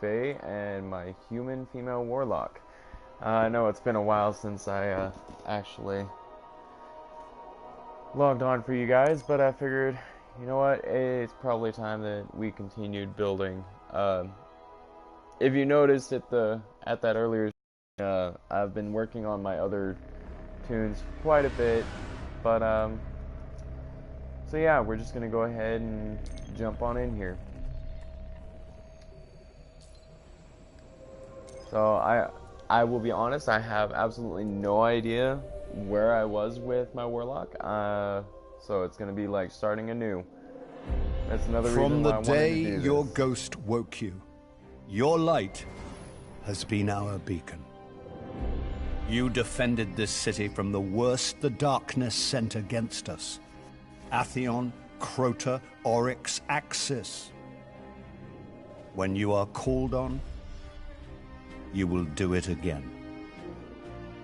DemiFae and my human female Warlock. I know it's been a while since I actually logged on for you guys, but I figured, you know what, it's probably time that we continued building. If you noticed at that earlier, I've been working on my other tunes quite a bit, but so yeah, we're just gonna go ahead and jump on in here. So I will be honest, I have absolutely no idea where I was with my Warlock. So it's gonna be like starting anew. That's another reason why I wanted to do this. From the day your ghost woke you, your light has been our beacon. You defended this city from the worst the darkness sent against us. Atheon, Crota, Oryx, Axis. When you are called on, you will do it again.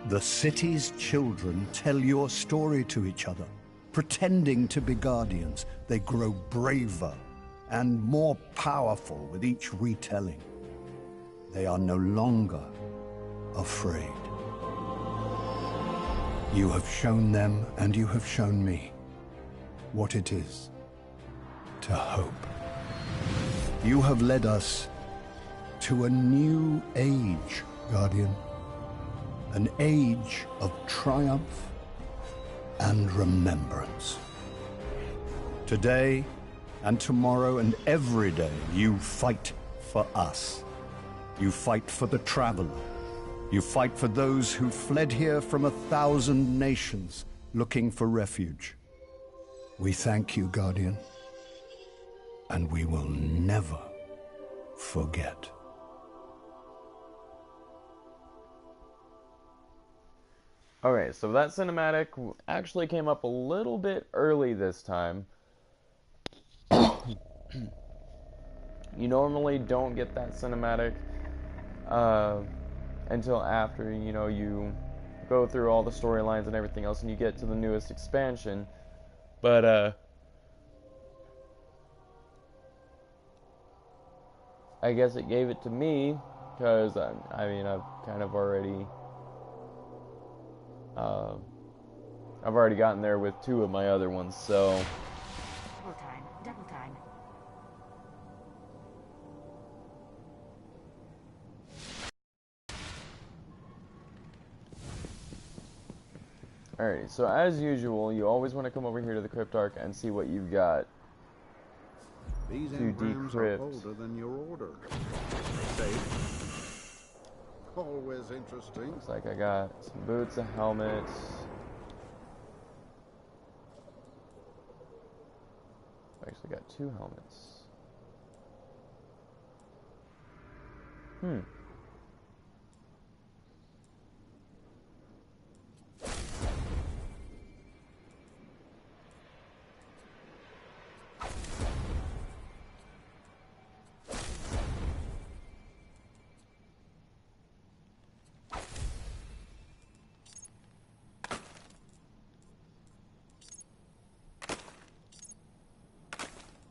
The city's children tell your story to each other. Pretending to be guardians, they grow braver and more powerful with each retelling. They are no longer afraid. You have shown them, and you have shown me, what it is to hope. You have led us to a new age, Guardian. An age of triumph and remembrance. Today and tomorrow and every day, you fight for us. You fight for the traveler. You fight for those who fled here from 1,000 nations looking for refuge. We thank you, Guardian, and we will never forget. Alright, so that cinematic actually came up a little bit early this time. You normally don't get that cinematic until after, you know, you go through all the storylines and everything else and you get to the newest expansion. But, I guess it gave it to me, because, I mean, I've kind of already... I've already gotten there with 2 of my other ones, so... Double time, double time. Alrighty, so as usual, you always want to come over here to the Cryptarch and see what you've got. These to engrams are decrypt. older than your order. Safe. Always interesting. Looks like I got some boots, a helmet. I actually got 2 helmets.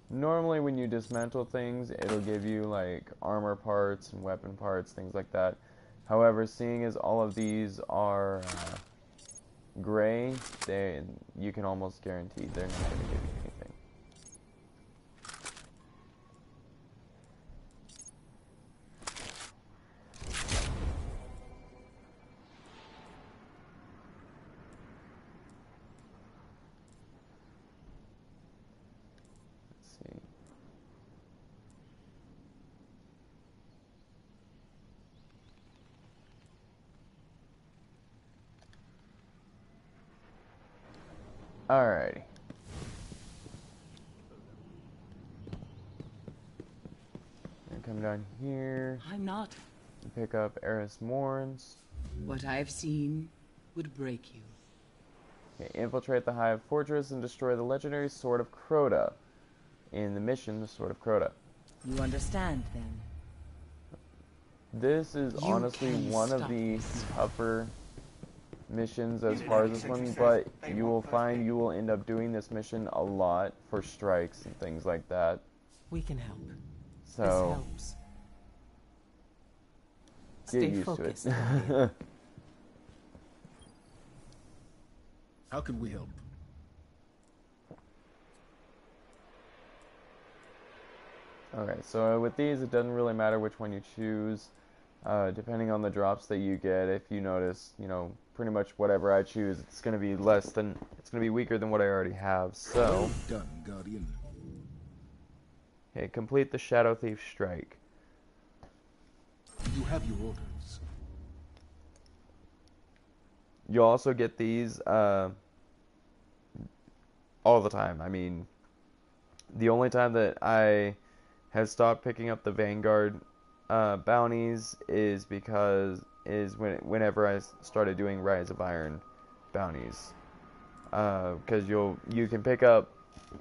Normally when you dismantle things, it'll give you like armor parts and weapon parts, things like that. However, seeing as all of these are gray, you can almost guarantee they're not going to give you anything. Alrighty. Come down here. I'm not. And pick up Eris Morns. What I've seen would break you. Okay, infiltrate the Hive Fortress and destroy the legendary Sword of Crota. In the mission, the Sword of Crota. You understand, then? This is You honestly can one of stop the this. tougher missions as far as this one, but you will find you will end up doing this mission a lot for strikes and things like that. We can help. This So helps. Stay used focused. to it. How can we help? Okay, so with these, it doesn't really matter which one you choose. Depending on the drops that you get, if you notice, you know, pretty much whatever I choose, it's going to be it's going to be weaker than what I already have. So, Well done, Guardian. okay, complete the Shadow Thief Strike. You have your orders. You'll also get these all the time. I mean, the only time that I have stopped picking up the Vanguard bounties is whenever I started doing Rise of Iron bounties, because you can pick up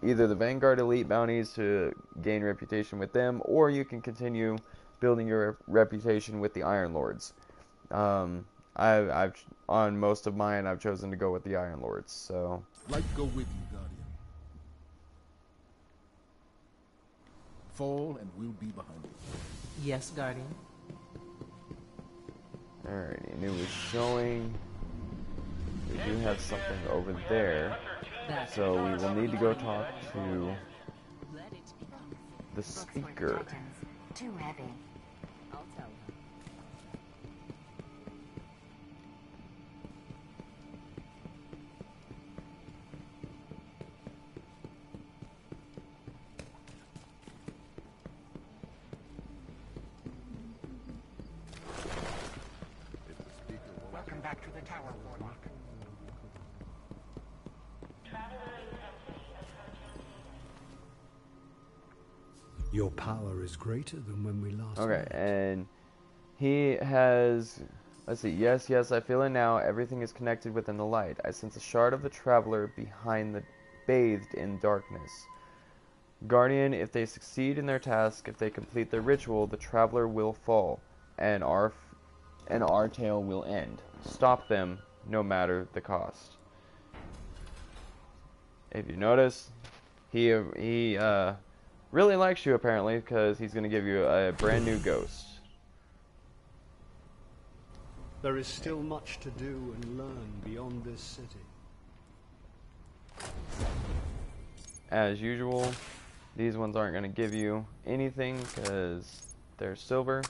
either the Vanguard Elite bounties to gain reputation with them, or you can continue building your reputation with the Iron Lords. I've on most of mine, I've chosen to go with the Iron Lords. So Light go with you, Guardian. Fall and we'll be behind you. Yes, Guardian. alrighty, and it was showing we do have something over there. So we will need to go talk to the speaker. Titans. Too heavy. I'll tell her. Welcome back to the tower, Warlock. Your power is greater than when we last Okay, met. and he has, let's see, yes, I feel it now. Everything is connected within the light. I sense a shard of the traveler bathed in darkness. Guardian, if they succeed in their task, if they complete their ritual, the traveler will fall, and our tale will end. Stop them, no matter the cost. If you notice, he really likes you apparently, because he's going to give you a brand new ghost. There is still much to do and learn beyond this city. As usual, these ones aren't going to give you anything because they're silver.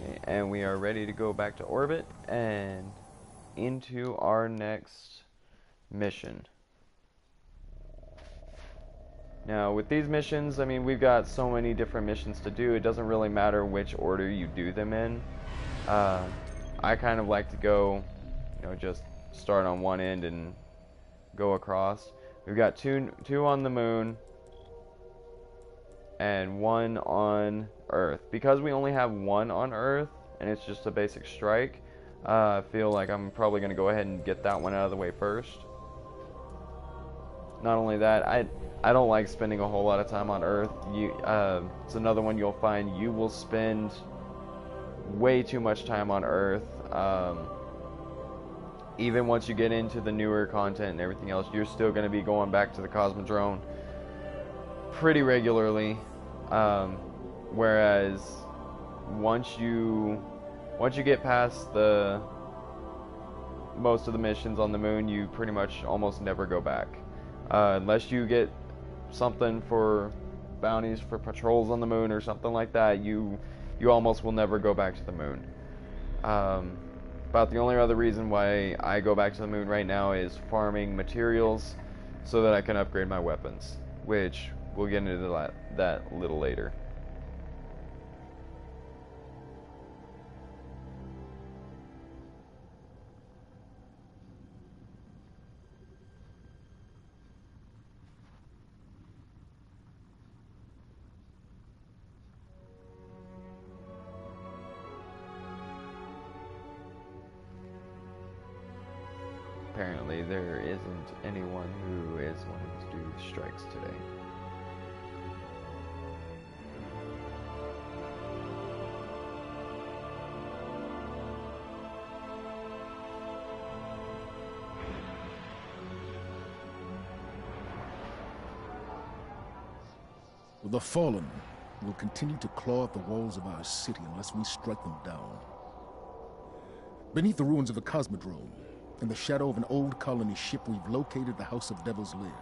Okay, and we are ready to go back to orbit and into our next mission. Now, with these missions, I mean, we've got so many different missions to do, it doesn't really matter which order you do them in. I kind of like to go, you know, just start on one end and go across. We've got two on the moon and one on Earth. Because we only have one on Earth, and it's just a basic strike, I feel like I'm probably going to go ahead and get that one out of the way first. Not only that, I don't like spending a whole lot of time on Earth. It's another one you'll find you will spend way too much time on Earth. Even once you get into the newer content and everything else, you're still going to be going back to the Cosmodrome pretty regularly. Whereas once you get past most of the missions on the moon, you pretty much almost never go back. Unless you get something for bounties for patrols on the moon or something like that, you almost will never go back to the moon. About the only other reason why I go back to the moon right now is farming materials so that I can upgrade my weapons, which we'll get into that a little later. Apparently there isn't anyone who is wanting to do strikes today. The Fallen will continue to claw at the walls of our city unless we strike them down. Beneath the ruins of the Cosmodrome, in the shadow of an old colony ship, we've located the House of Devil's Lair,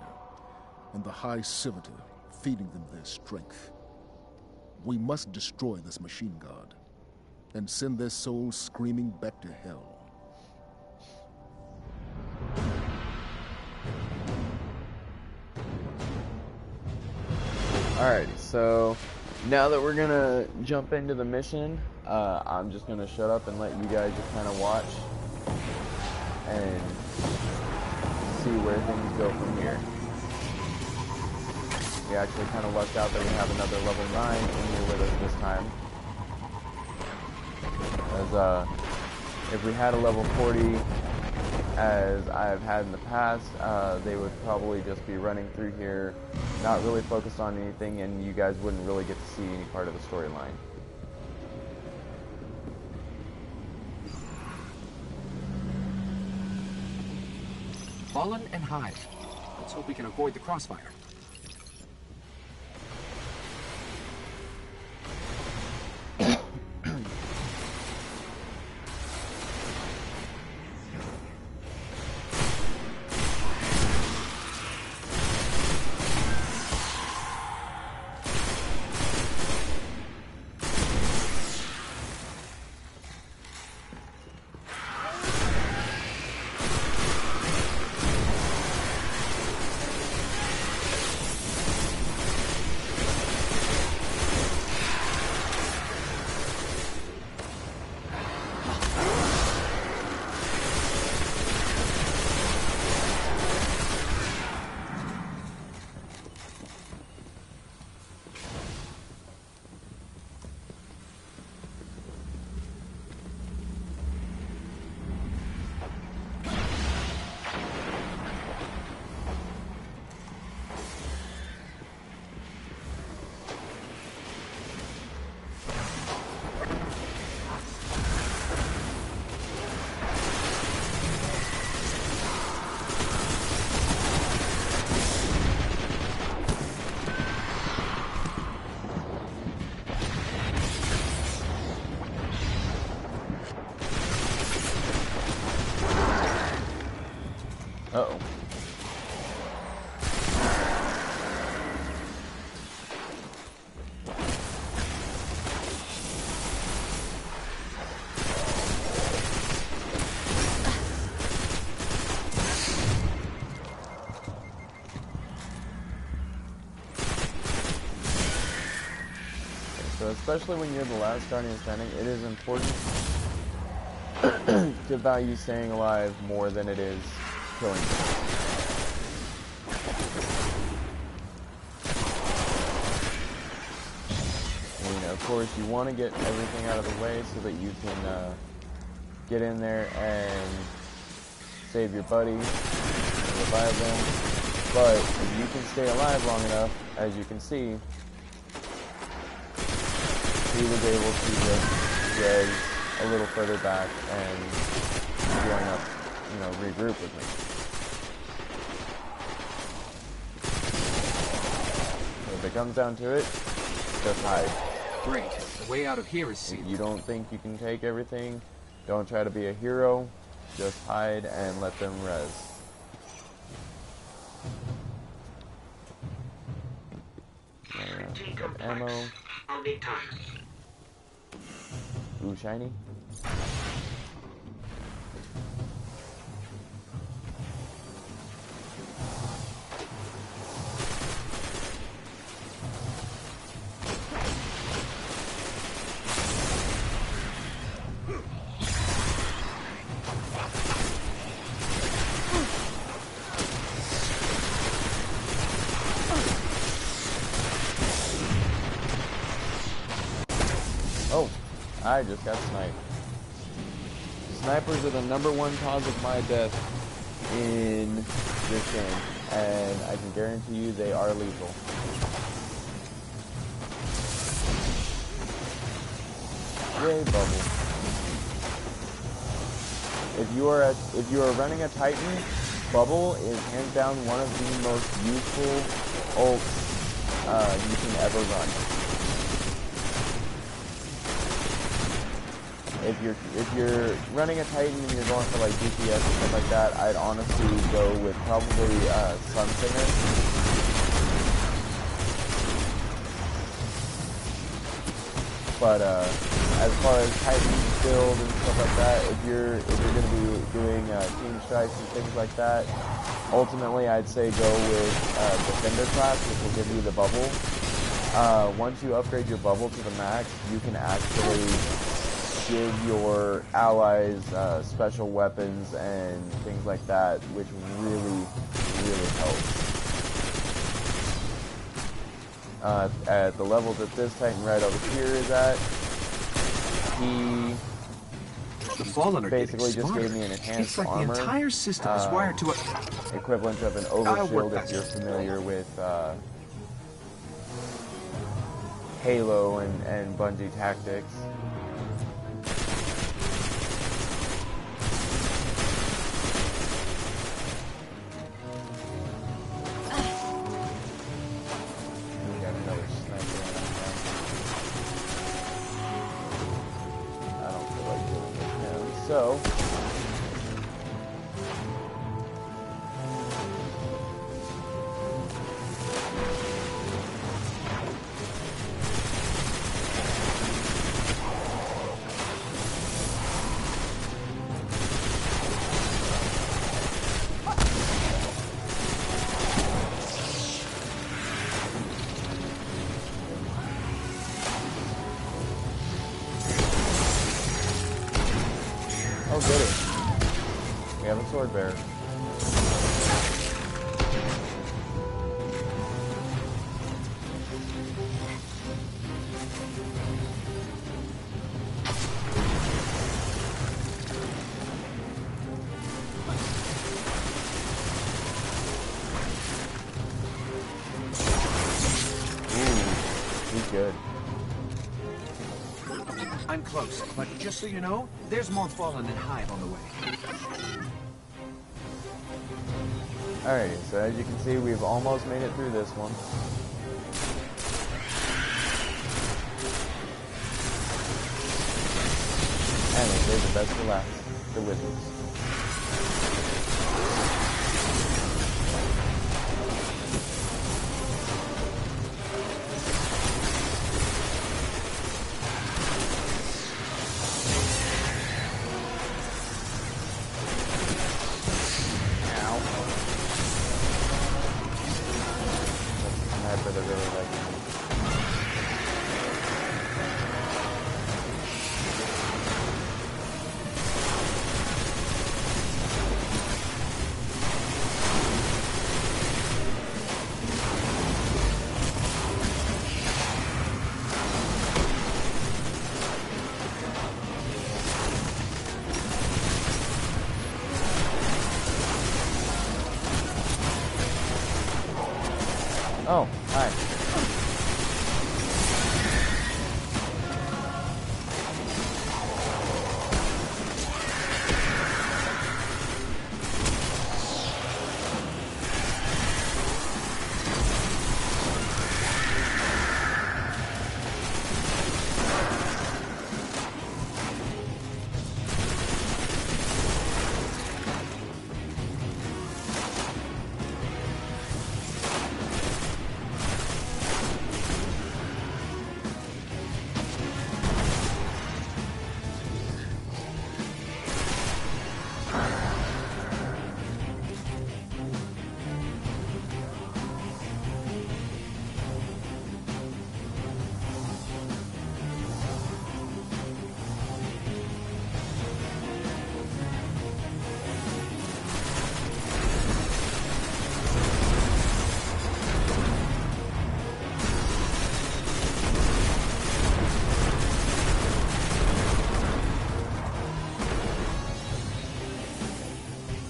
and the High Servitor, feeding them their strength. We must destroy this machine god, and send their souls screaming back to hell. Alrighty, so now that we're gonna jump into the mission, I'm just gonna shut up and let you guys just kind of watch and see where things go from here. We actually kind of lucked out that we have another level 9 in here with us this time. As if we had a level 40, as I've had in the past, they would probably just be running through here, not really focused on anything, and you guys wouldn't really get to see any part of the storyline. Fallen and hide. Let's hope we can avoid the crossfire. Uh-oh. So especially when you're the last Guardian standing, it is important to value staying alive more than it is killing them. And, you know, of course, you want to get everything out of the way so that you can get in there and save your buddy and revive them. But if you can stay alive long enough, as you can see, he was able to just res a little further back and join up, you know, regroup with me. So if it comes down to it, just hide. Great. The way out of here is If sealed. you don't think you can take everything, don't try to be a hero, just hide and let them res. Ammo. I'll need time. Ooh, shiny. Oh, I just got sniped. Snipers are the #1 cause of my death in this game, and I can guarantee you they are lethal. Yay, bubble. If you are running a Titan, bubble is hands down one of the most useful ults you can ever run. if you're running a Titan and you're going for like DPS and stuff like that, I'd honestly go with probably Sunsinger. But as far as Titan build and stuff like that, if you're going to be doing team strikes and things like that, ultimately I'd say go with Defender class, which will give you the bubble. Once you upgrade your bubble to the max, you can actually give your allies special weapons and things like that, which really, really helps. At the level that this Titan right over here is at, he basically just gave me an enhanced armor. The entire system is wired to a equivalent of an overshield if you're familiar with Halo and Bungie Tactics. So, oh goody, we have a sword bearer. He's good. I'm close, but just so you know, there's more Fallen and Hive on the way. Alrighty, so as you can see, we've almost made it through this one. And they saved the best for last, the Wizards. Oh, hi.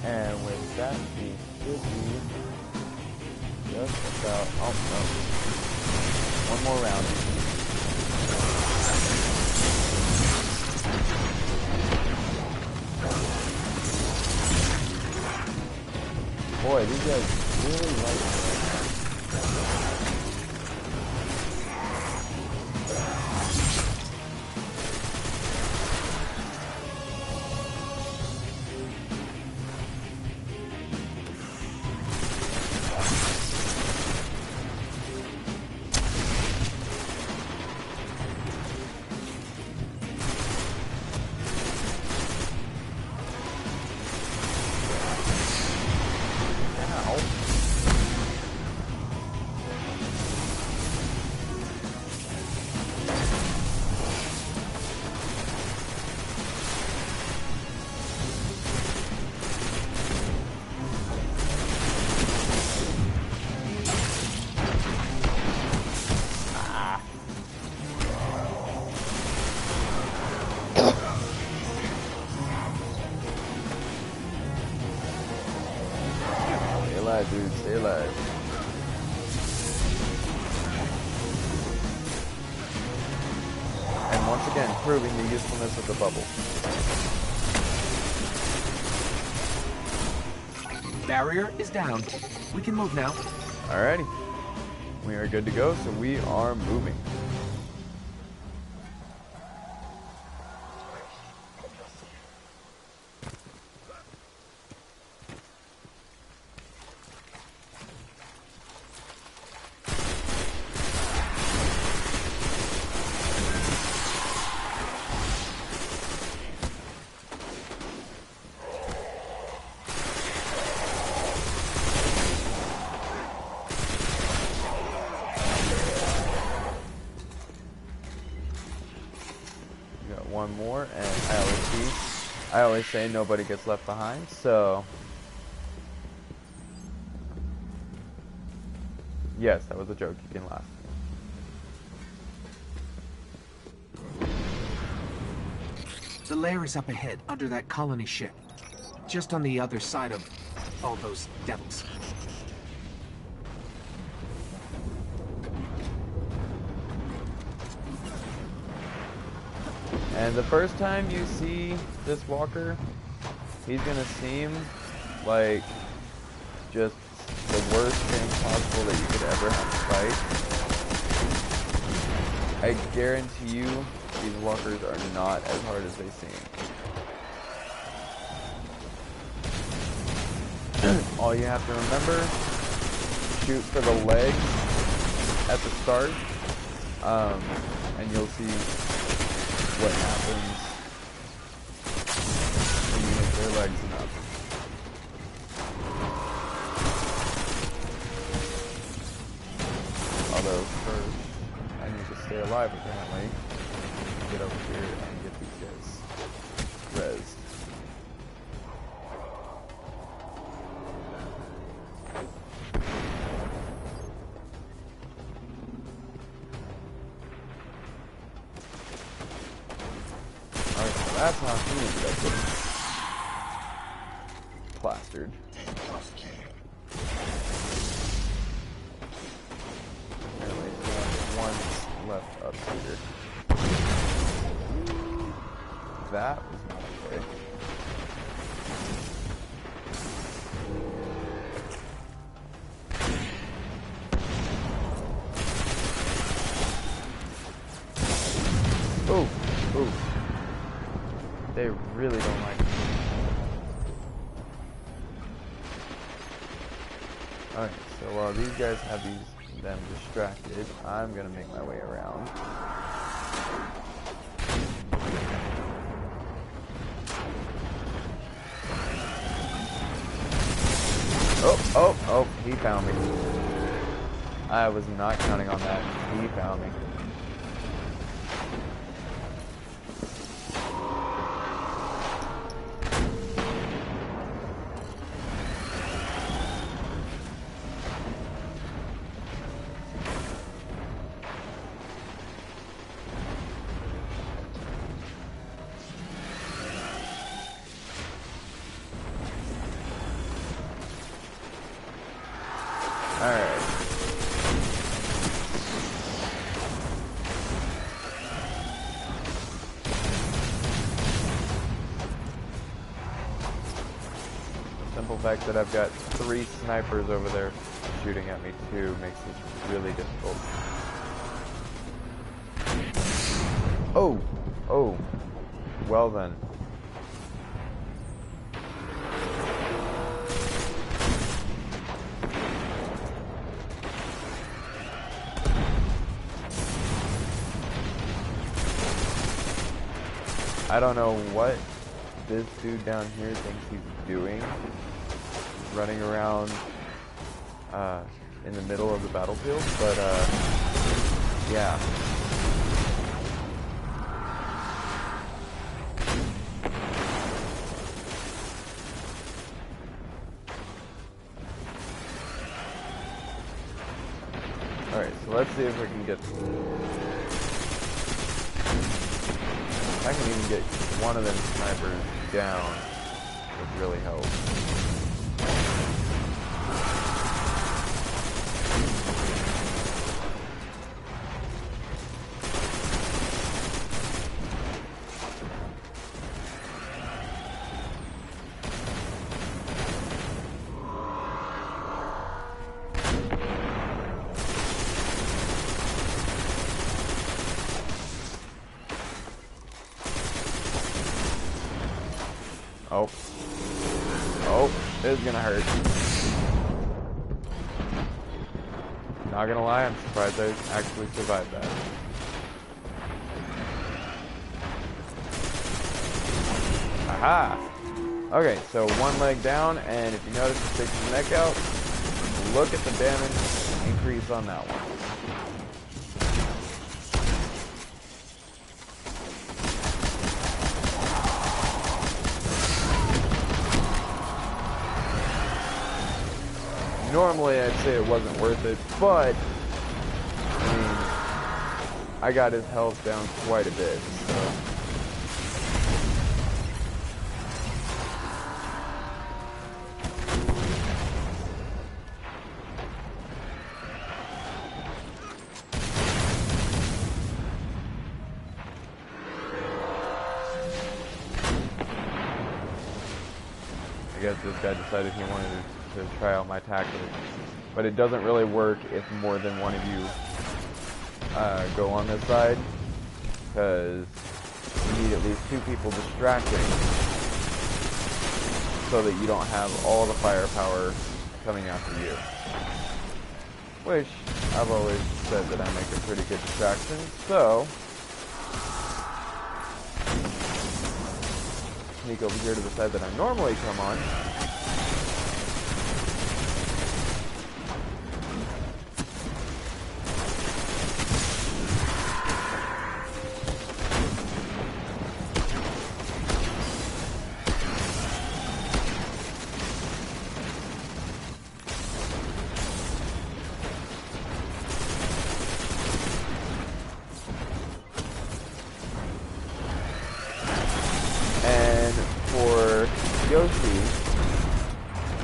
And with that, we should be just about, oh no, one more round. Boy, these guys really like it. Stay alive. And once again, proving the usefulness of the bubble. Barrier is down. We can move now. Alrighty. We are good to go, so we are moving. One more, and I always say nobody gets left behind, so yes, that was a joke, you can laugh. The lair is up ahead, under that colony ship. Just on the other side of all those devils. And the first time you see this walker, he's gonna seem like just the worst thing possible that you could ever have to fight. I guarantee you, these walkers are not as hard as they seem. All you have to remember, shoot for the legs at the start, and you'll see what happens when you hit their legs enough. Although first, I need to stay alive apparently. Get over here and get these guys rezzed. That's how he ended up getting plastered. Apparently, one left up here. That was not okay. Oh, oh. They really don't like me. Alright, so while these guys have them distracted, I'm gonna make my way around. Oh, he found me. I was not counting on that. He found me. Alright. The simple fact that I've got 3 snipers over there shooting at me too makes this really difficult. Oh! Oh. Well then. I don't know what this dude down here thinks he's doing, running around in the middle of the battlefield, but yeah. Alright, so let's see if we can get... I can even get one of them snipers down, would really help. Oh. Oh, this is gonna hurt. Not gonna lie, I'm surprised I actually survived that. Aha! Okay, so one leg down, and if you notice it sticks his neck out, look at the damage increase on that one. Normally I'd say it wasn't worth it, but I mean, I got his health down quite a bit, so. I guess this guy decided he wanted to try out my tactic, but it doesn't really work if more than one of you go on this side, because you need at least 2 people distracting so that you don't have all the firepower coming after you. Which I've always said that I make a pretty good distraction, so sneak over here to the side that I normally come on.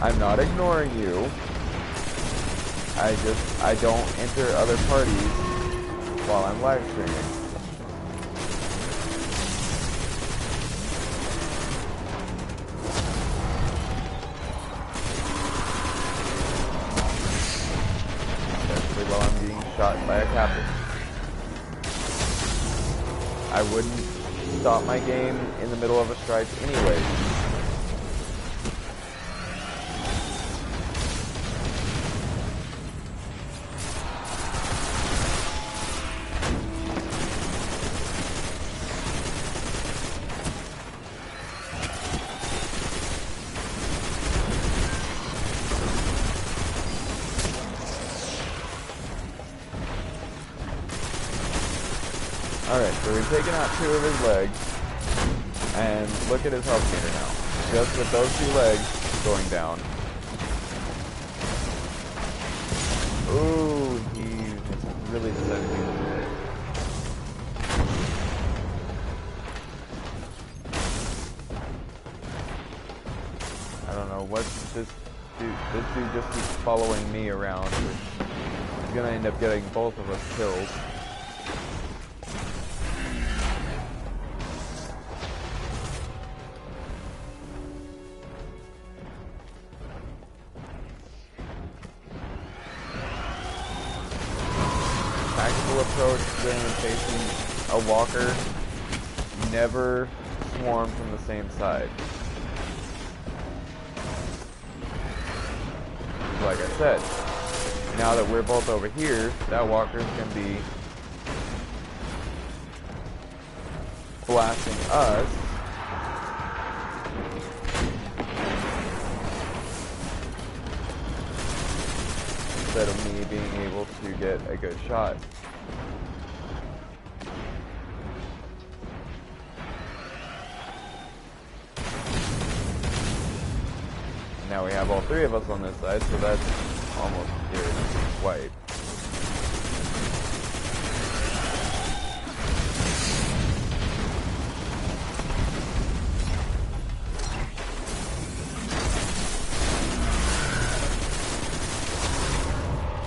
I'm not ignoring you. I don't enter other parties while I'm live streaming. Especially while I'm being shot by a captain. I wouldn't stop my game in the middle of a strike anyway. Alright, so we've taken out 2 of his legs, and look at his health meter now. Just with those 2 legs going down. Ooh, he's really sending me. I don't know, what's this dude? This dude just keeps following me around, which is gonna end up getting both of us killed. Approach when facing a walker, never swarm from the same side. Like I said, now that we're both over here, that walker's gonna be blasting us. Instead of me being able to get a good shot. Now we have all 3 of us on this side, so that's almost guaranteed wipe.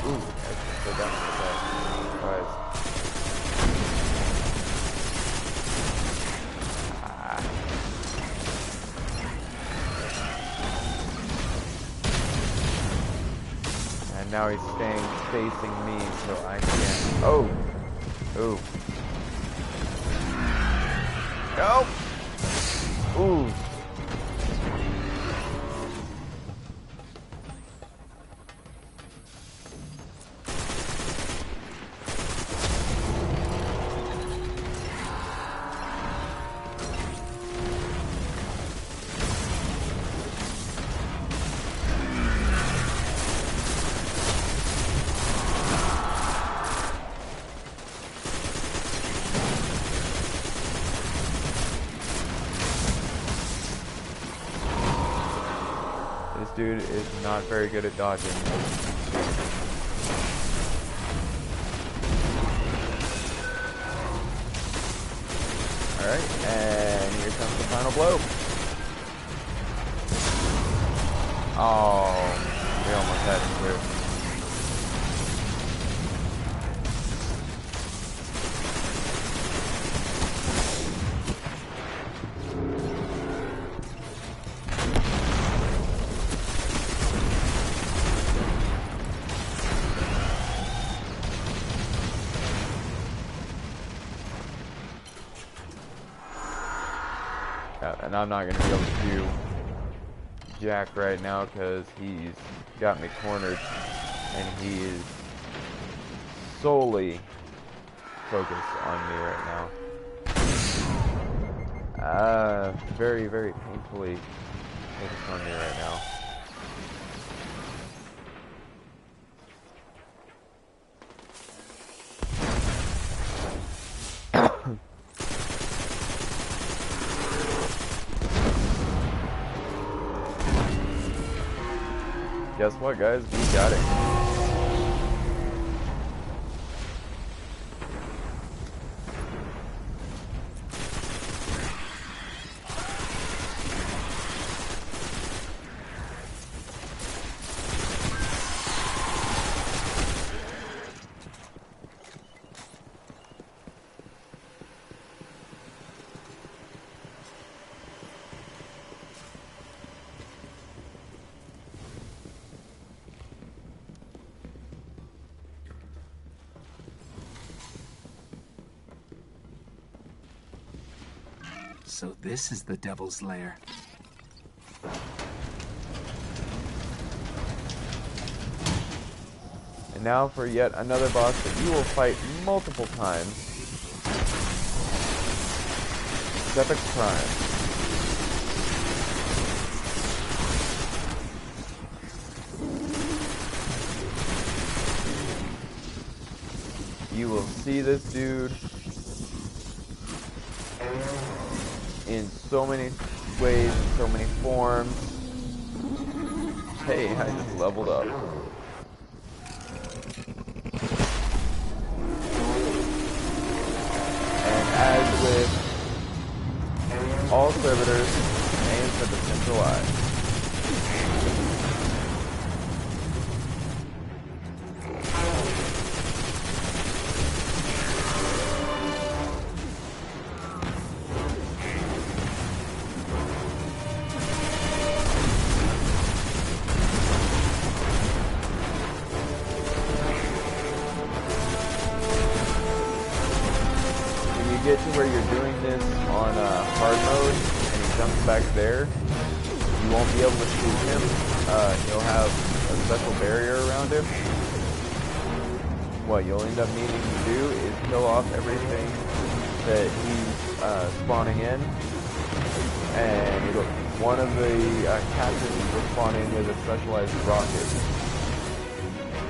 Ooh, I should go down with that. Surprise. Now he's staying facing me, so I can't. Oh! Ooh. No! Ooh. dude is not very good at dodging. Alright, and here comes the final blow. Oh, we almost had him clear. And I'm not going to be able to do jack right now because he's got me cornered and he is solely focused on me right now. Very, very painfully focused on me right now. Guess what, guys? We got it. So this is the Devil's Lair. And now for yet another boss that you will fight multiple times. Epic Prime. You will see this dude in so many ways, in so many forms. Hey, I just leveled up. And as with all servitors, aims at the central eye. Get to where you're doing this on hard mode and he jumps back there, you won't be able to shoot him. He'll have a special barrier around him. What you'll end up needing to do is kill off everything that he's spawning in, and one of the captains will spawn in with a specialized rocket.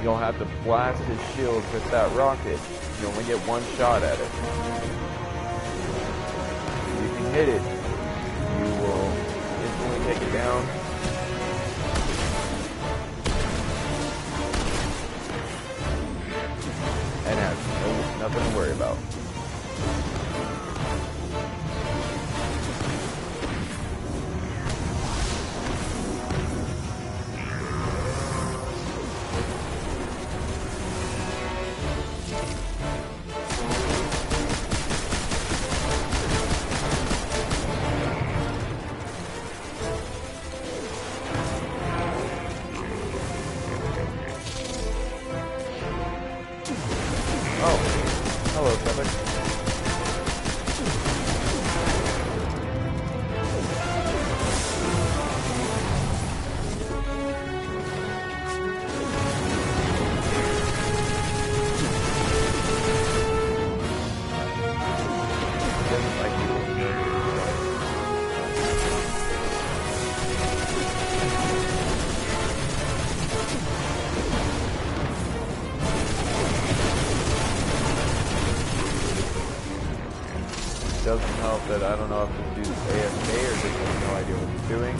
You'll have to blast his shield with that rocket. You only get one shot at it. Hit it, you will instantly take it down. And have nothing to worry about. Hello, Kevin. Doesn't help that I don't know if this dude's AFK or just has no idea what he's doing.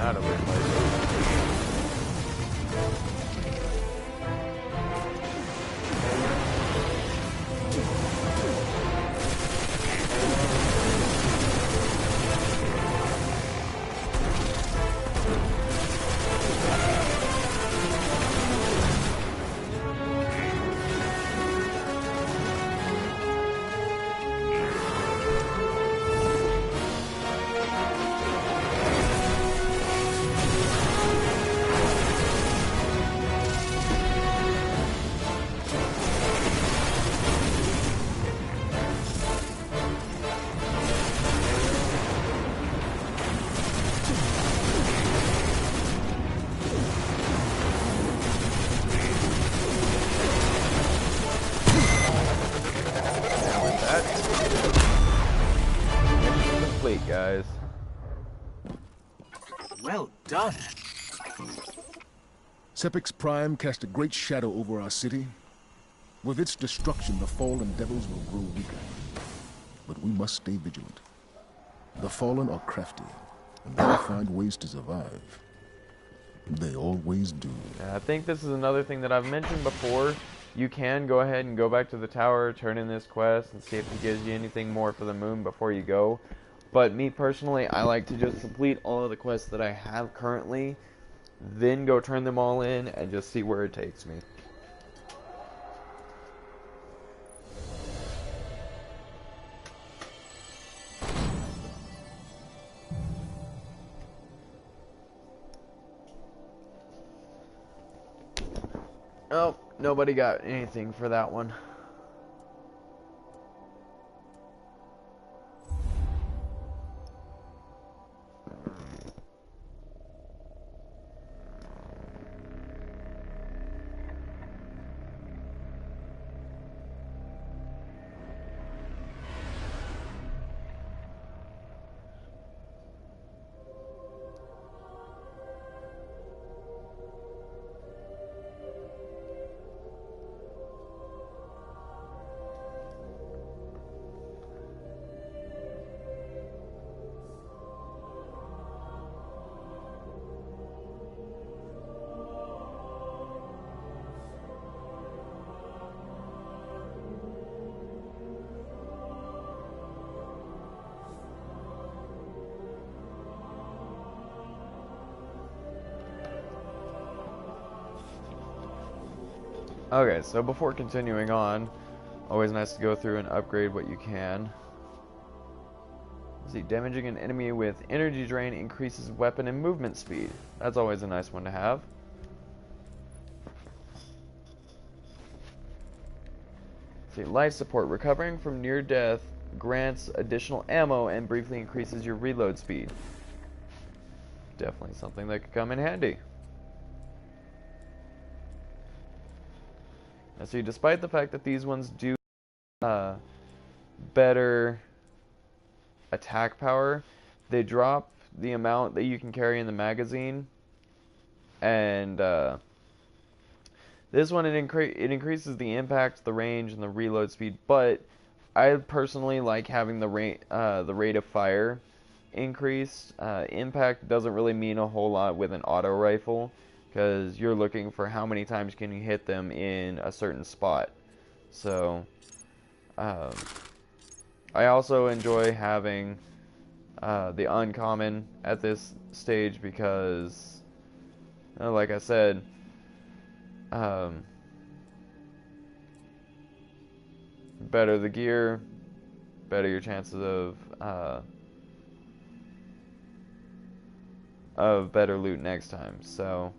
out of it. Guys. Well done. Sepix Prime cast a great shadow over our city. With its destruction, the fallen devils will grow weaker. But we must stay vigilant. The fallen are crafty, and they'll find ways to survive. They always do. I think this is another thing that I've mentioned before. You can go ahead and go back to the tower, turn in this quest, and see if it gives you anything more for the moon before you go. But me personally, I like to just complete all of the quests that I have currently, then go turn them all in and just see where it takes me. Oh, nobody got anything for that one. Okay, so before continuing on, always nice to go through and upgrade what you can. Let's see, damaging an enemy with energy drain increases weapon and movement speed. That's always a nice one to have. Let's see, life support. Recovering from near death grants additional ammo and briefly increases your reload speed. Definitely something that could come in handy. Now, see, despite the fact that these ones do better attack power, they drop the amount that you can carry in the magazine, and this one it increases the impact, the range, and the reload speed. But I personally like having the rate of fire increased. Impact doesn't really mean a whole lot with an auto rifle, because you're looking for how many times can you hit them in a certain spot. So, I also enjoy having the uncommon at this stage because, like I said, better the gear, better your chances of better loot next time. So,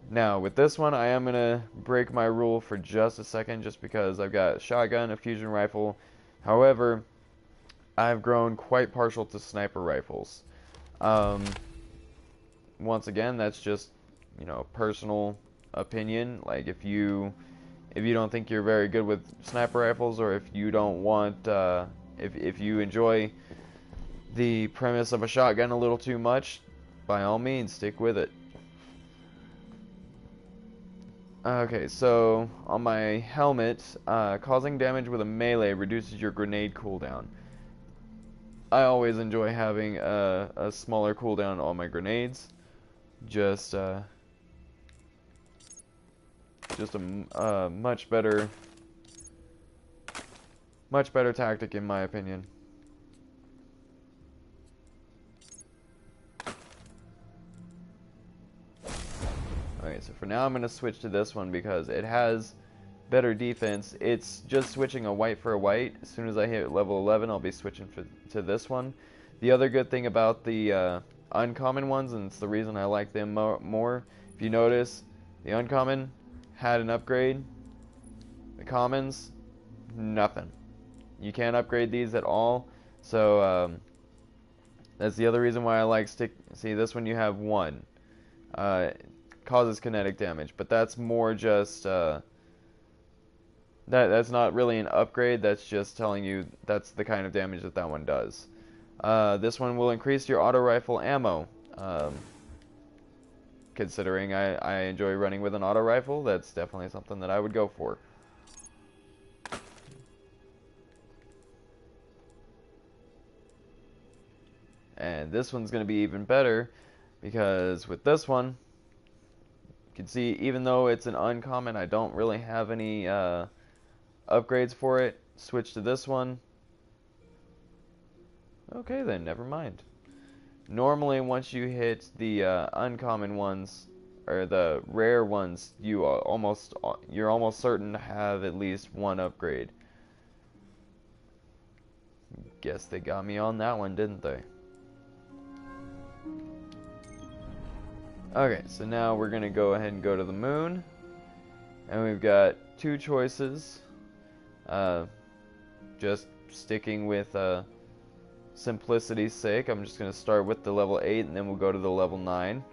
now, with this one, I am going to break my rule for just a second, just because I've got a shotgun, a fusion rifle. However, I've grown quite partial to sniper rifles. Once again, that's just, personal opinion. Like, if you don't think you're very good with sniper rifles, or if you don't want, if you enjoy the premise of a shotgun a little too much, by all means, stick with it. Okay, so on my helmet, causing damage with a melee reduces your grenade cooldown. I always enjoy having a smaller cooldown on all my grenades. Just a much better tactic in my opinion. Okay, so for now I'm going to switch to this one because it has better defense. It's just switching a white for a white. As soon as I hit level 11, I'll be switching to this one. The other good thing about the uncommon ones, and it's the reason I like them more, if you notice, the uncommon had an upgrade. The commons, nothing. You can't upgrade these at all. So that's the other reason why I like see, this one you have one. Causes kinetic damage, but that's more just that's not really an upgrade. That's just telling you that's the kind of damage that that one does. This one will increase your auto rifle ammo. Considering I enjoy running with an auto rifle, that's definitely something that I would go for. And this one's going to be even better because with this one, you can see even though it's an uncommon, I don't really have any upgrades for it. Switch to this one. Okay then, never mind. Normally once you hit the uncommon ones or the rare ones, you're almost certain to have at least one upgrade. Guess they got me on that one, didn't they? Okay, so now we're gonna go ahead and go to the moon, and we've got two choices. Just sticking with simplicity's sake, I'm just gonna start with the level 8, and then we'll go to the level 9.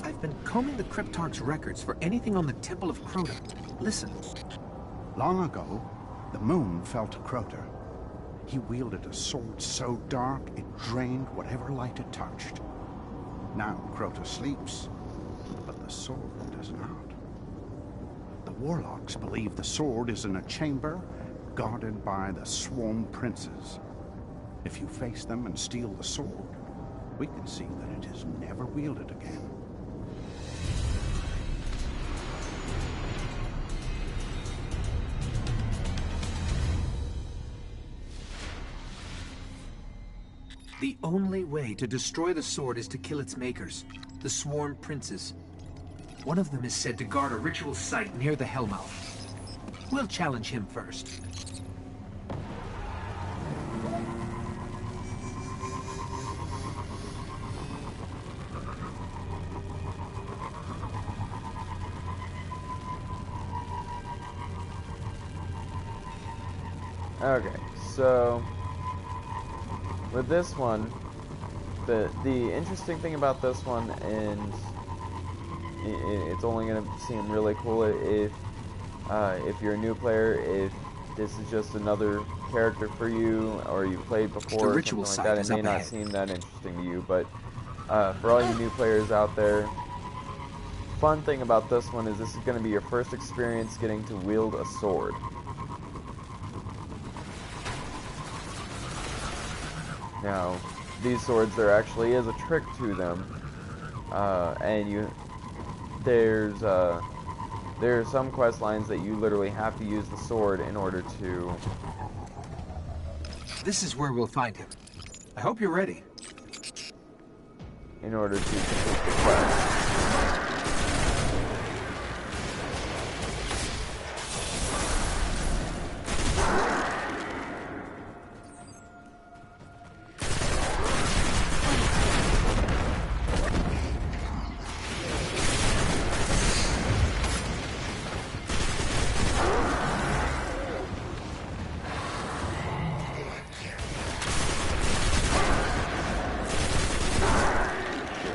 I've been combing the Cryptarch's records for anything on the Temple of Crota. Listen. Long ago, the moon fell to Crota. He wielded a sword so dark it drained whatever light it touched. Now Crota sleeps, but the sword does not. The Warlocks believe the sword is in a chamber guarded by the Swarm Princes. If you face them and steal the sword, we can see that it is never wielded again. The only way to destroy the sword is to kill its makers, the Swarm Princes. One of them is said to guard a ritual site near the Hellmouth. We'll challenge him first. Okay, so with this one, the interesting thing about this one, and it's only going to seem really cool if you're a new player, if this is just another character for you, or you've played before, or something like that, it may not seem that interesting to you, but for all you new players out there, fun thing about this one is this is going to be your first experience getting to wield a sword. Now, these swords, there actually is a trick to them, and there's some quest lines that you literally have to use the sword in order to... This is where we'll find him. I hope you're ready. In order to complete the quest.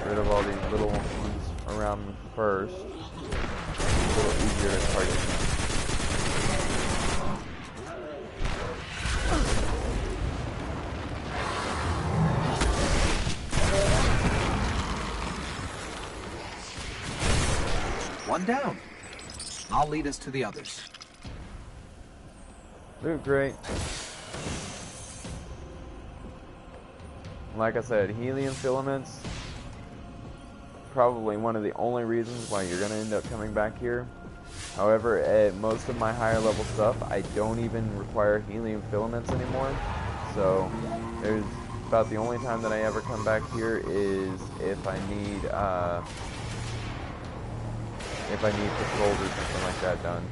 Rid of all these little ones around first. A little easier to target. One down. I'll lead us to the others. Loot crate. Like I said, helium filaments, probably one of the only reasons why you're going to end up coming back here. However, at most of my higher level stuff, I don't even require helium filaments anymore. So, there's about the only time that I ever come back here is if I need patrols or something like that done.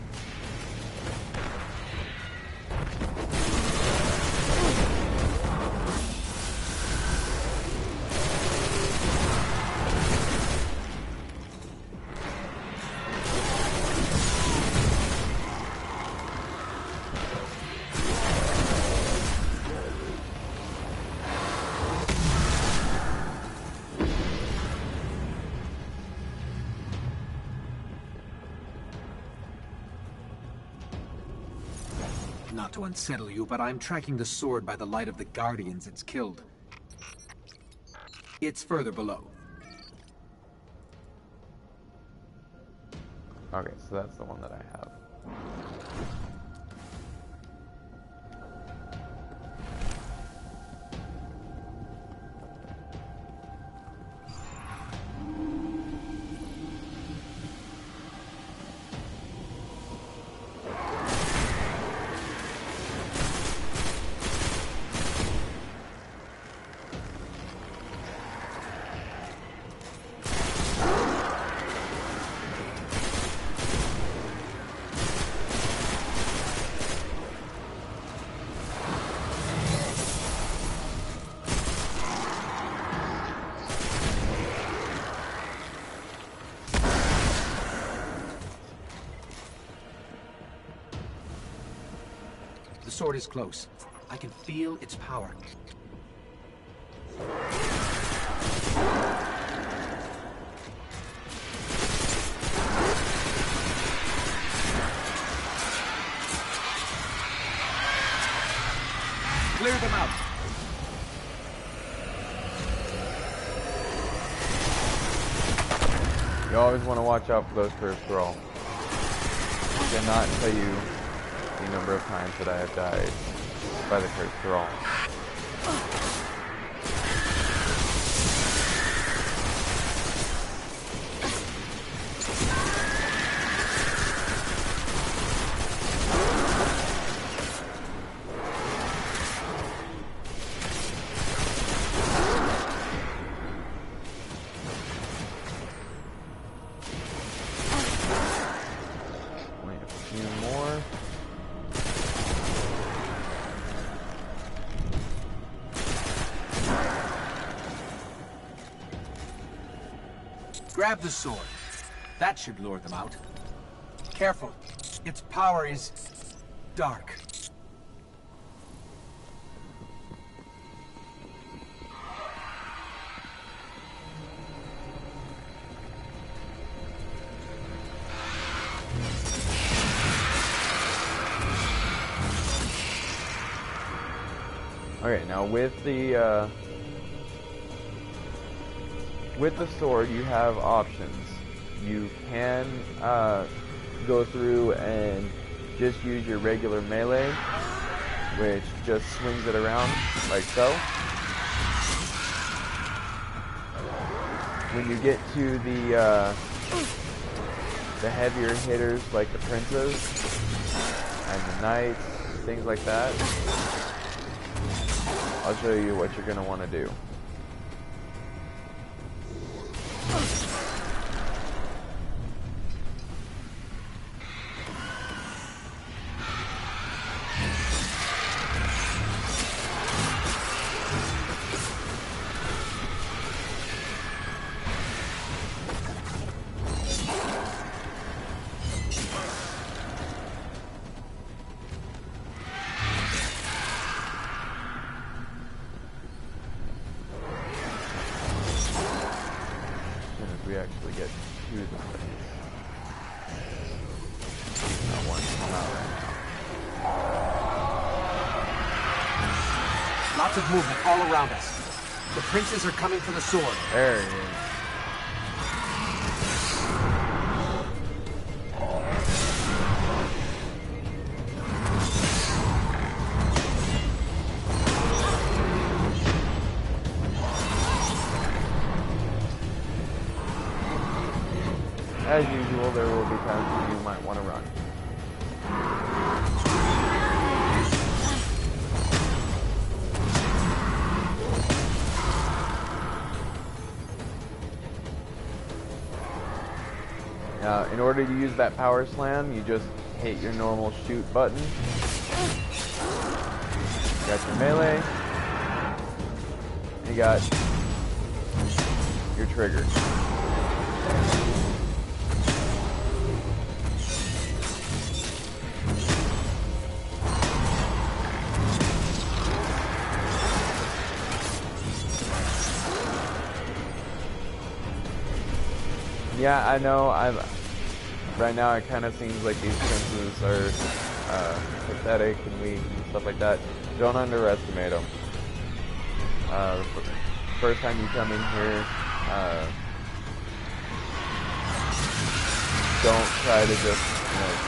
Not to unsettle you, but I'm tracking the sword by the light of the Guardians it's killed. It's further below. Okay, so that's the one that I have. The sword is close. I can feel its power. Clear them out. You always want to watch out for those first throw. I cannot tell you the number of times that I have died by the cursed thrall. Only a few more. Grab the sword. That should lure them out. Careful. Its power is dark. Okay, now with the sword, you have options. You can go through and just use your regular melee, which just swings it around like so. When you get to the heavier hitters like the princes and the knights, things like that, I'll show you what you're going to want to do. We actually get to the place. Not one come out right now. Lots of movement all around us. The princes are coming for the sword. There he is. as usual, there will be times when you might want to run. Now, in order to use that power slam, you just hit your normal shoot button. You got your melee. You got your trigger. Yeah, I know. Right now it kind of seems like these princes are pathetic and weak and stuff like that. Don't underestimate them. First time you come in here, don't try to just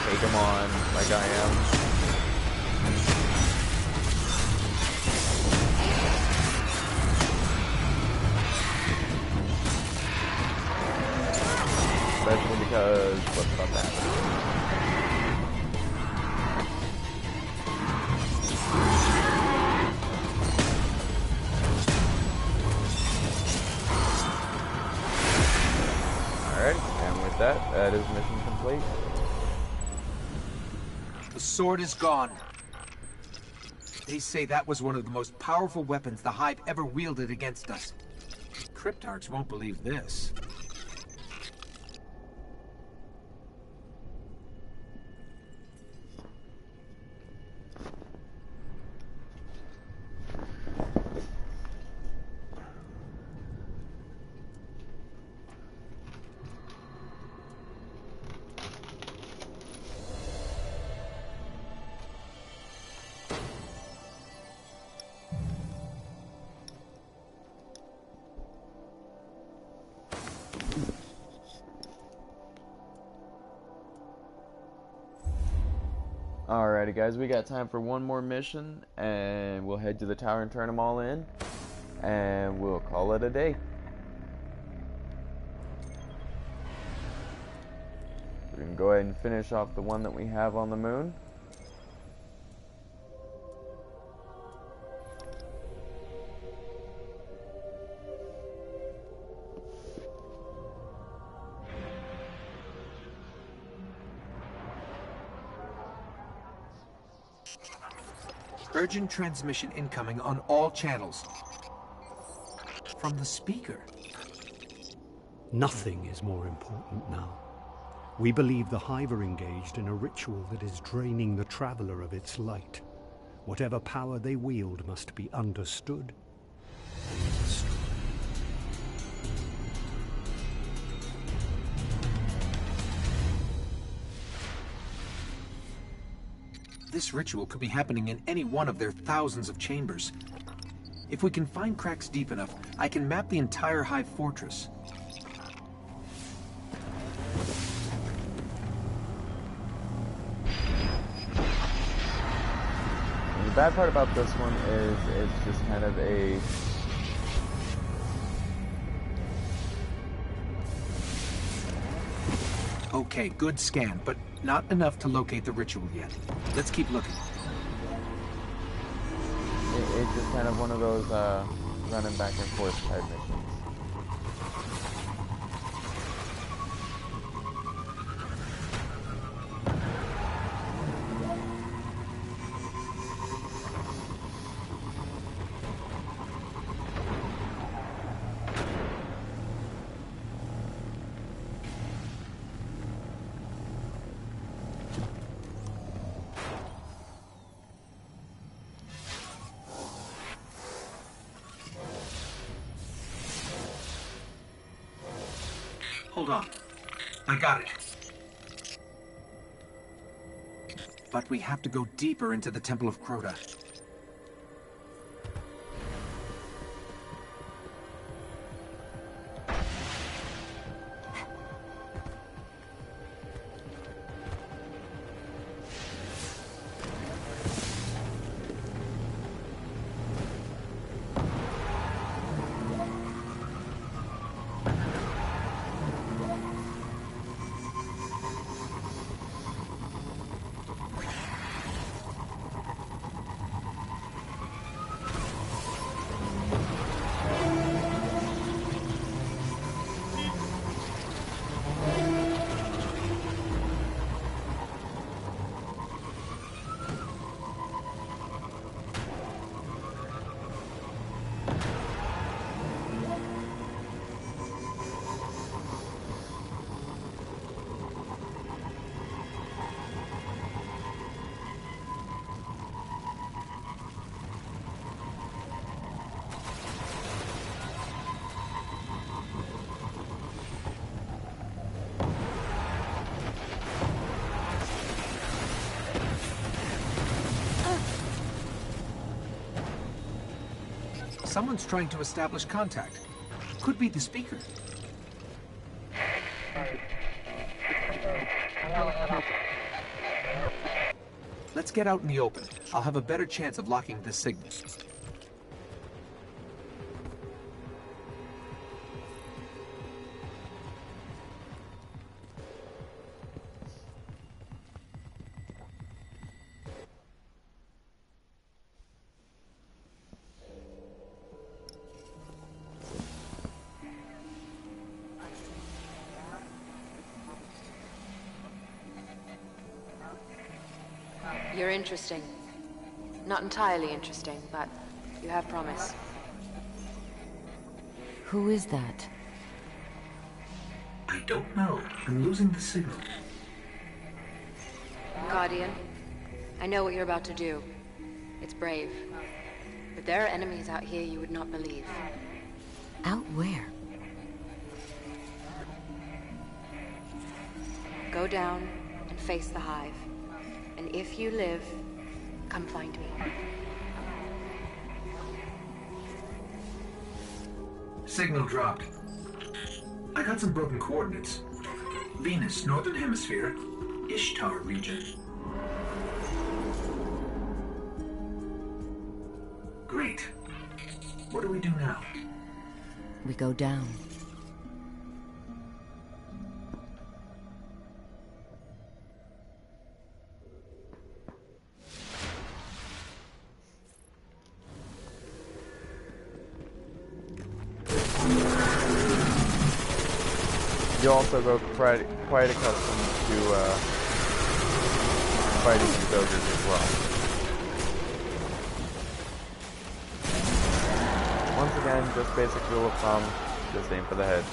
take them on like I am. Especially because, what's about that? Alright, and with that, that is mission complete. The sword is gone. They say that was one of the most powerful weapons the Hive ever wielded against us. Cryptarchs won't believe this. Alrighty guys, we got time for one more mission, and we'll head to the tower and turn them all in, and we'll call it a day. We're going to go ahead and finish off the one that we have on the moon. Urgent transmission incoming on all channels. From the speaker. Nothing is more important now. We believe the Hive are engaged in a ritual that is draining the Traveler of its light. Whatever power they wield must be understood and destroyed. This ritual could be happening in any one of their thousands of chambers. If we can find cracks deep enough, I can map the entire Hive fortress. And the bad part about this one is it's just kind of a... Okay, good scan, but not enough to locate the ritual yet. Let's keep looking. It's just kind of one of those running back and forth type missions. Hold on. I got it. But we have to go deeper into the Temple of Crota. Someone's trying to establish contact. Could be the speaker. Let's get out in the open. I'll have a better chance of locking this signal. You're interesting. Not entirely interesting, but you have promise. Who is that? I don't know. I'm losing the signal. Guardian, I know what you're about to do. It's brave. But there are enemies out here you would not believe. Out where? Go down and face the hive. And if you live, come find me. Signal dropped. I got some broken coordinates. Venus, Northern Hemisphere, Ishtar region. Great. What do we do now? We go down. You also go quite accustomed to fighting these ogres as well. Once again, just basic rule of thumb, just aim for the head.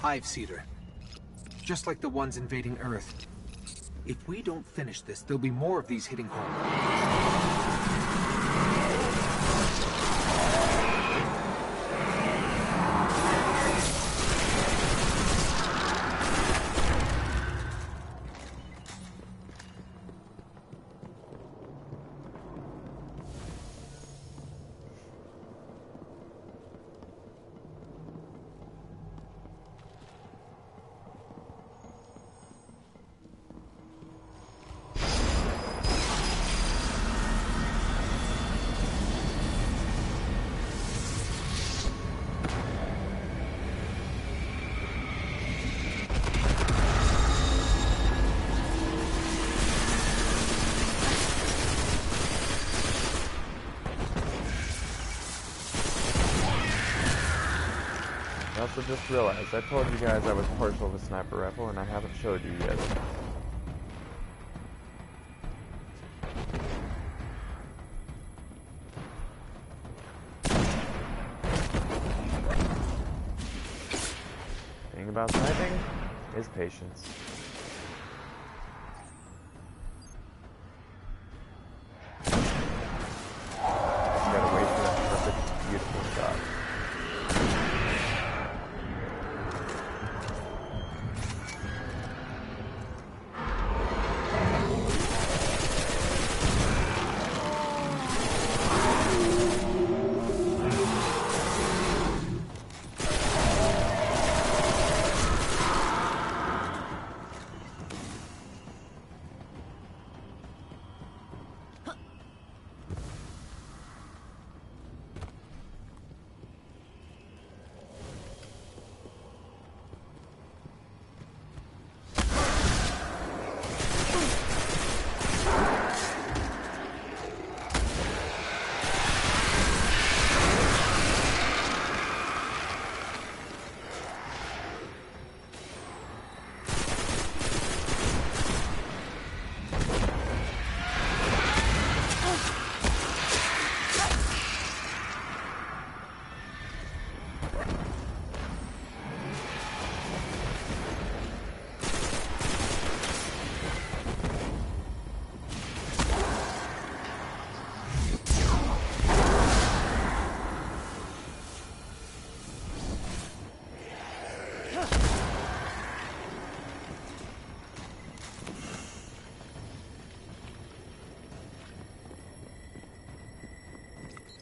Hive Cedar. Just like the ones invading Earth. If we don't finish this, there'll be more of these hitting home. I also just realized, I told you guys I was partial to sniper rifle and I haven't showed you yet. Thing about sniping is patience.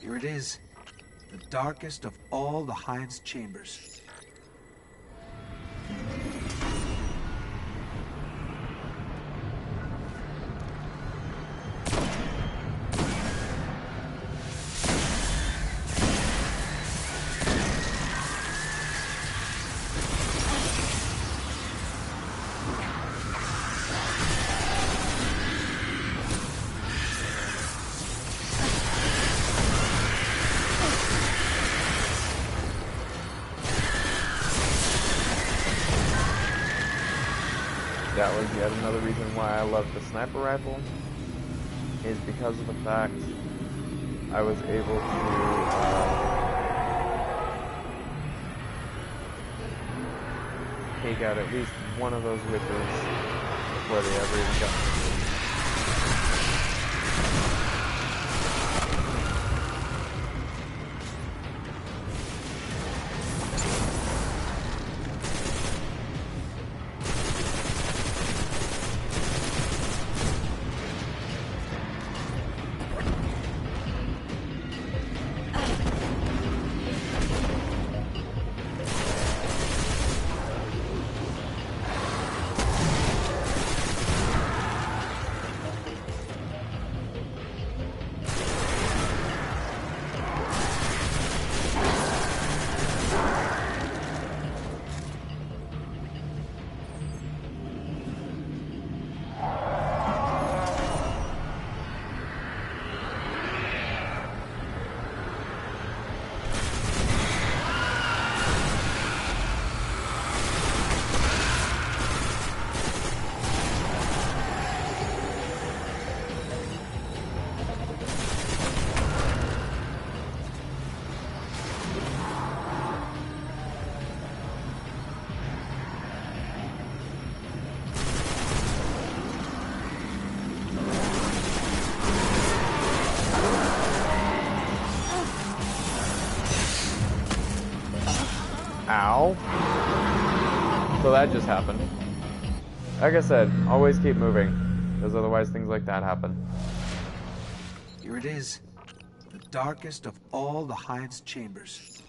Here it is. The darkest of all the Hive's chambers. That was yet another reason why I love the sniper rifle, is because of the fact I was able to take out at least one of those witches before they ever even got to me. Ow. So that just happened. Like I said, always keep moving, because otherwise things like that happen. Here it is. The darkest of all the Hive's chambers.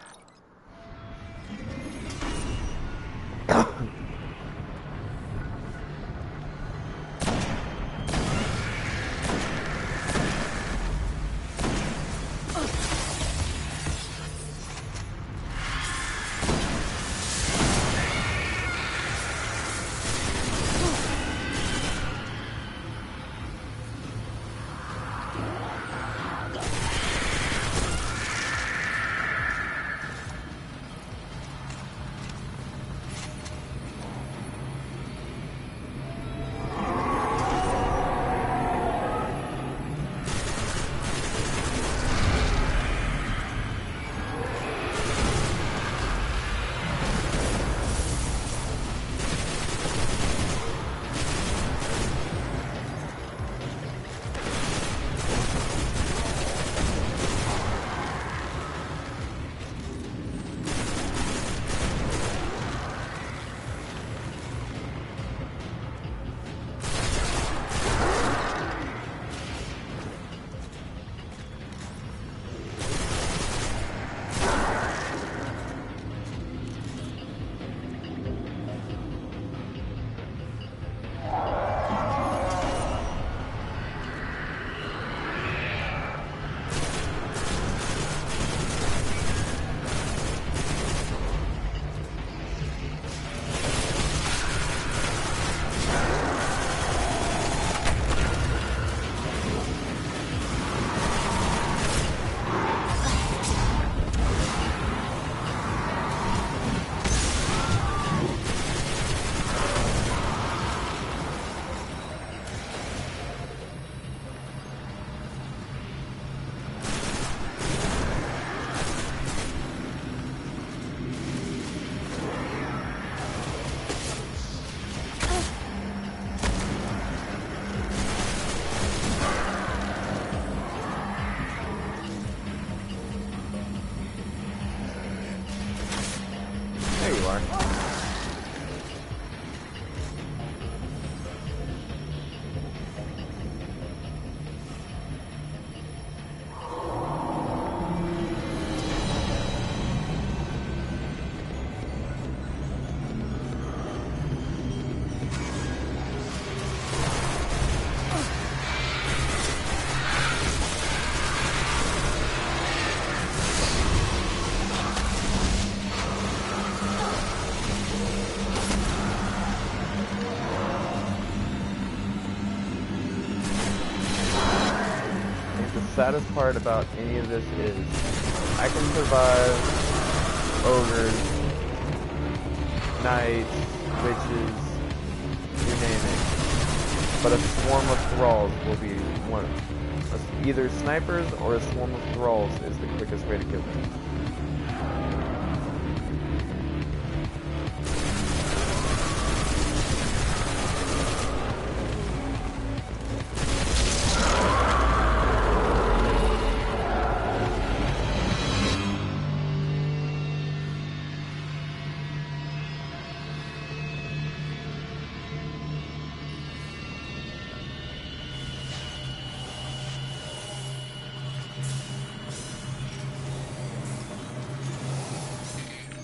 saddest part about any of this is I can survive ogres, knights, witches, you name it. But a swarm of thralls will be one. Either snipers or a swarm of thralls is the quickest way to kill them.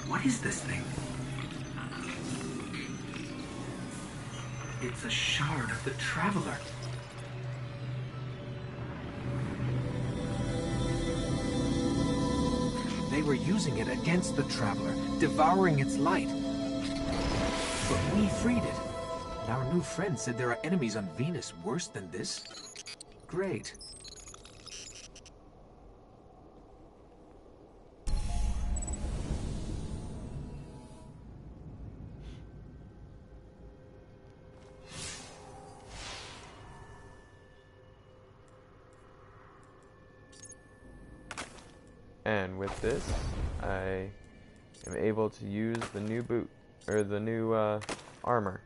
What is this thing? It's a shard of the Traveler. They were using it against the Traveler, devouring its light. But we freed it. And our new friend said there are enemies on Venus worse than this. Great. And with this, I am able to use the new boot, or the new armor.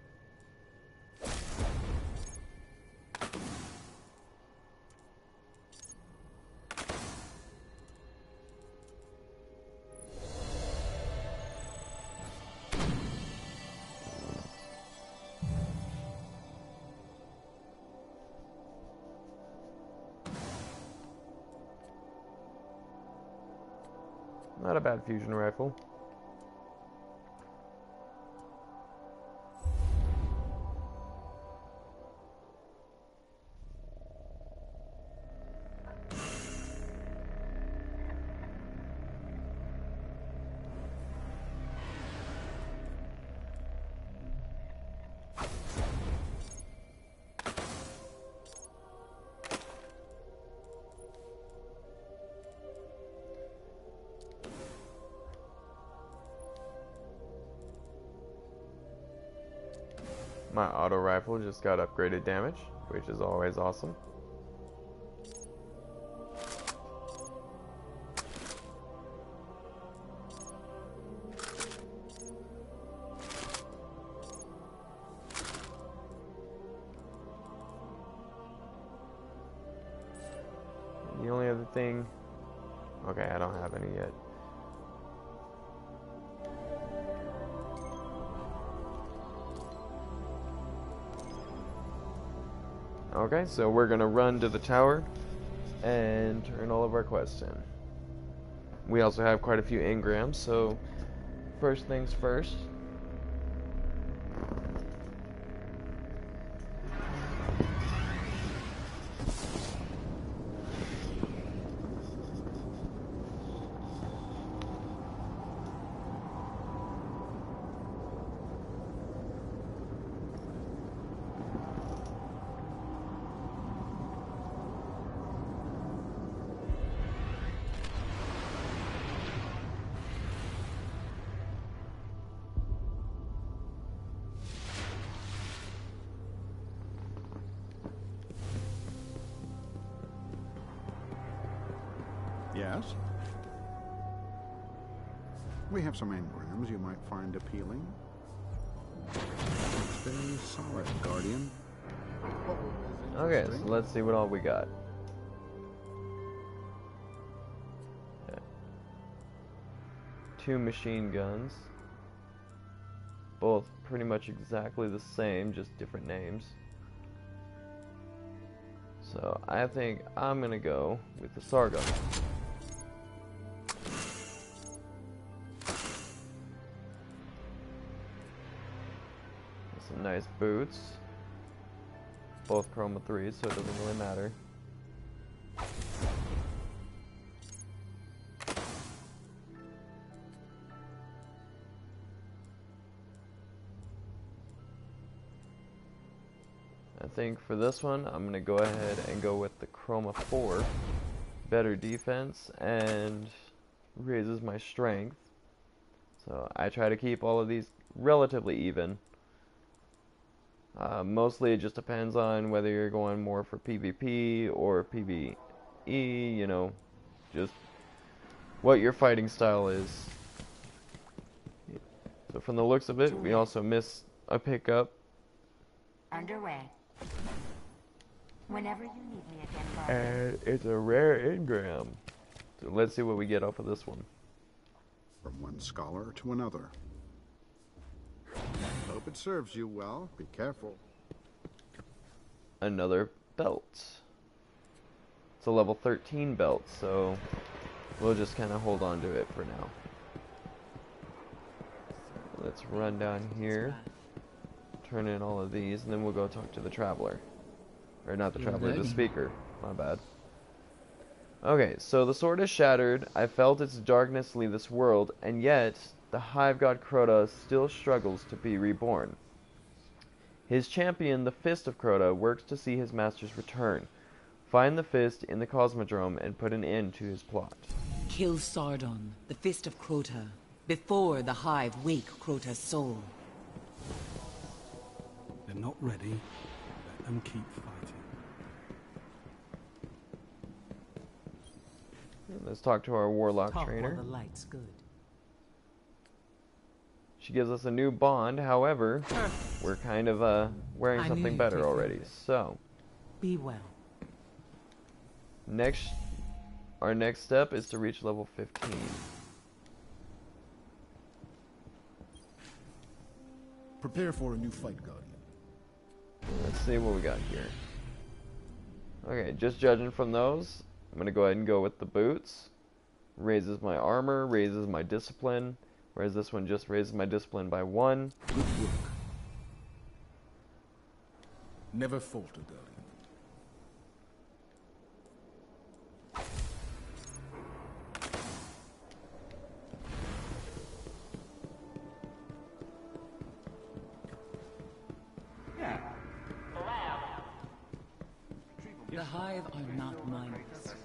Not a bad fusion rifle. My auto rifle just got upgraded damage, which is always awesome. The only other thing... Okay, I don't have any yet. Okay, so we're gonna run to the tower and turn all of our quests in. We also have quite a few engrams, so first things first. Yes? We have some engrams you might find appealing. Stay solid, Guardian. Okay, so let's see what all we got. Okay. 2 machine guns. Both pretty much exactly the same, just different names. So I think I'm gonna go with the Sargon. Some nice boots. Both chroma 3s, so it doesn't really matter. I think for this one, I'm going to go ahead and go with the chroma 4. better defense and raises my strength. So I try to keep all of these relatively even. Mostly it just depends on whether you're going more for PvP or PvE, you know, just what your fighting style is. So from the looks of it, we also miss a pickup. Underway. Whenever you need me again, Guardian. And it's a rare engram. So let's see what we get off of this one. From one scholar to another. Hope it serves you well. Be careful. Another belt. It's a level 13 belt, so we'll just kind of hold on to it for now. Let's run down here, turn in all of these, and then we'll go talk to the traveler. Or not the traveler, the speaker. My bad. Okay, so the sword is shattered. I felt its darkness leave this world, and yet the Hive God Crota still struggles to be reborn. His champion, the Fist of Crota, works to see his master's return. Find the Fist in the Cosmodrome and put an end to his plot. Kill Sardon, the Fist of Crota, before the Hive wake Crota's soul. They're not ready. Let them keep fighting. Let's talk to our Warlock trainer. The light's good. She gives us a new bond, however, we're kind of wearing something better already. So, be well. Our next step is to reach level 15. Prepare for a new fight, Guardian. Let's see what we got here. Okay, just judging from those, I'm going to go ahead and go with the boots. Raises my armor, raises my discipline, whereas this one just raises my discipline by 1. Good work. Never falter, Guardian. The Hive are not mindless.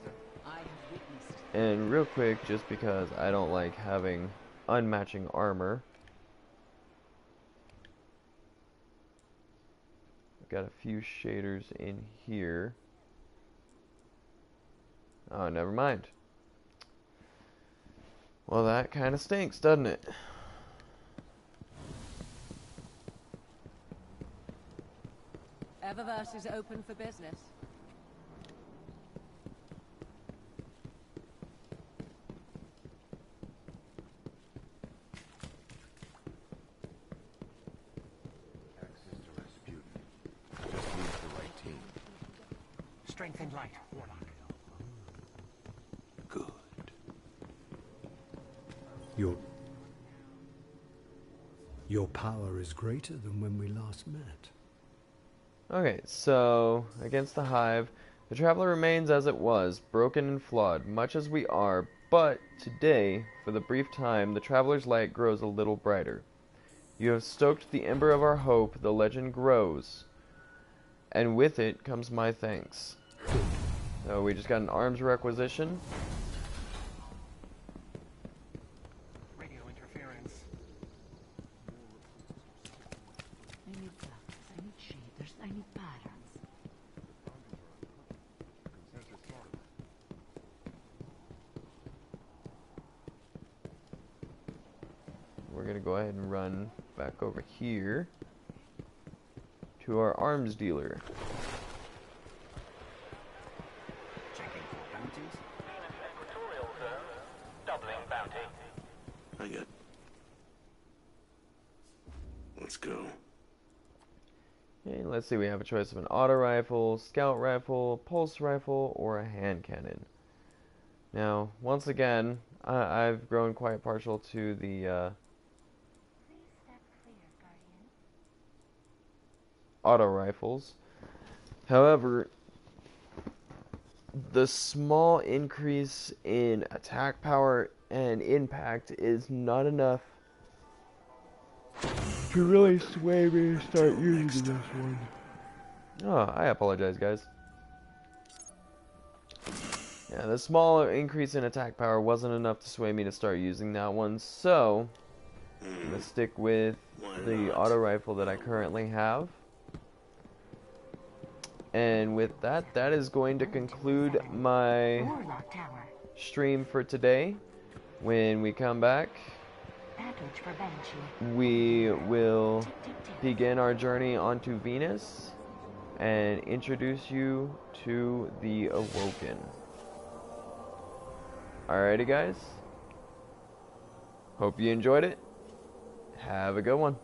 I have witnessed. And real quick, just because I don't like having unmatching armor, I've got a few shaders in here. Oh, never mind. Well, that kind of stinks, doesn't it? Eververse is open for business. Strength and light, Warlock. Good. Your power is greater than when we last met. Okay, so against the Hive, the Traveler remains as it was, broken and flawed, much as we are, but today, for the brief time, the Traveler's light grows a little brighter. You have stoked the ember of our hope, the legend grows, and with it comes my thanks. So we just got an arms requisition. Radio interference. I need flowers, I need shaders, I need patterns. We're going to go ahead and run back over here to our arms dealer. Checking for bounties. Equatorial zone, doubling bounty. I got. Let's go. Okay, let's see, we have a choice of an auto rifle, scout rifle, pulse rifle, or a hand cannon. Now, once again, I've grown quite partial to the auto rifles. However, the small increase in attack power and impact is not enough to really sway me to start using this one. Oh, I apologize, guys. Yeah, the small increase in attack power wasn't enough to sway me to start using that one, so I'm gonna stick with the auto rifle that I currently have. And with that, that is going to conclude my stream for today. When we come back, we will begin our journey onto Venus and introduce you to the Awoken. Alrighty guys, hope you enjoyed it. Have a good one.